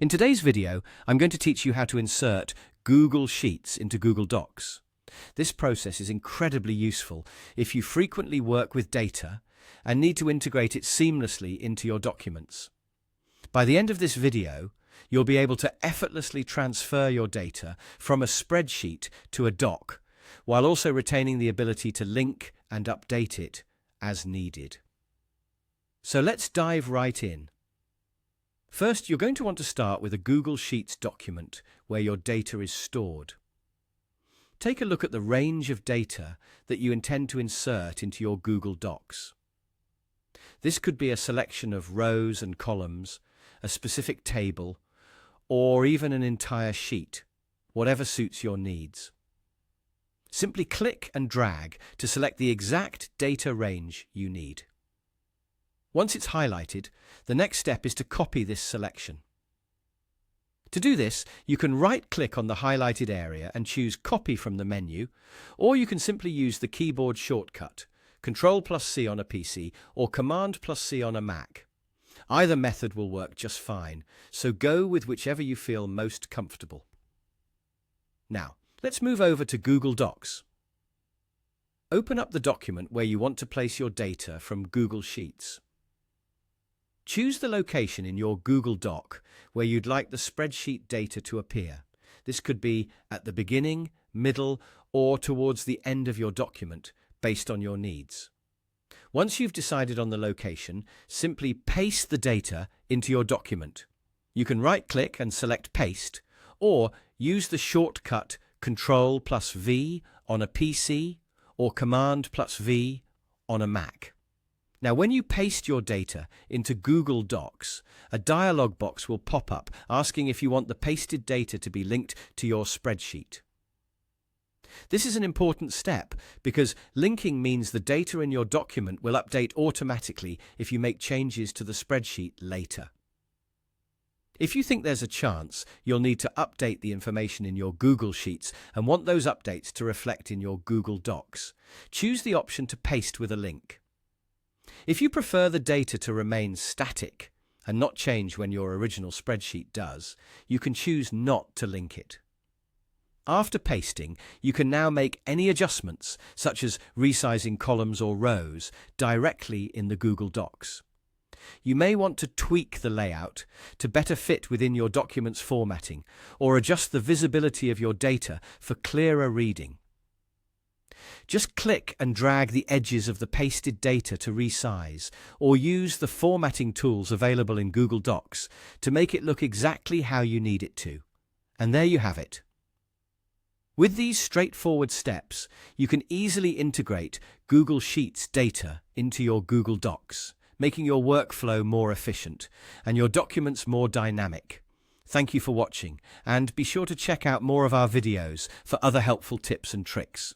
In today's video, I'm going to teach you how to insert Google Sheets into Google Docs. This process is incredibly useful if you frequently work with data and need to integrate it seamlessly into your documents. By the end of this video, you'll be able to effortlessly transfer your data from a spreadsheet to a doc, while also retaining the ability to link and update it as needed. So let's dive right in. First, you're going to want to start with a Google Sheets document where your data is stored. Take a look at the range of data that you intend to insert into your Google Docs. This could be a selection of rows and columns, a specific table, or even an entire sheet, whatever suits your needs. Simply click and drag to select the exact data range you need. Once it's highlighted, the next step is to copy this selection. To do this, you can right-click on the highlighted area and choose Copy from the menu, or you can simply use the keyboard shortcut, Ctrl+C on a PC or Command+C on a Mac. Either method will work just fine, so go with whichever you feel most comfortable. Now, let's move over to Google Docs. Open up the document where you want to place your data from Google Sheets. Choose the location in your Google Doc where you'd like the spreadsheet data to appear. This could be at the beginning, middle, or towards the end of your document, based on your needs. Once you've decided on the location, simply paste the data into your document. You can right-click and select Paste, or use the shortcut Ctrl+V on a PC or Command+V on a Mac. Now, when you paste your data into Google Docs, a dialog box will pop up asking if you want the pasted data to be linked to your spreadsheet. This is an important step because linking means the data in your document will update automatically if you make changes to the spreadsheet later. If you think there's a chance you'll need to update the information in your Google Sheets and want those updates to reflect in your Google Docs, choose the option to paste with a link. If you prefer the data to remain static and not change when your original spreadsheet does, you can choose not to link it. After pasting, you can now make any adjustments, such as resizing columns or rows, directly in the Google Docs. You may want to tweak the layout to better fit within your document's formatting, or adjust the visibility of your data for clearer reading. Just click and drag the edges of the pasted data to resize, or use the formatting tools available in Google Docs to make it look exactly how you need it to. And there you have it. With these straightforward steps, you can easily integrate Google Sheets data into your Google Docs, making your workflow more efficient and your documents more dynamic. Thank you for watching, and be sure to check out more of our videos for other helpful tips and tricks.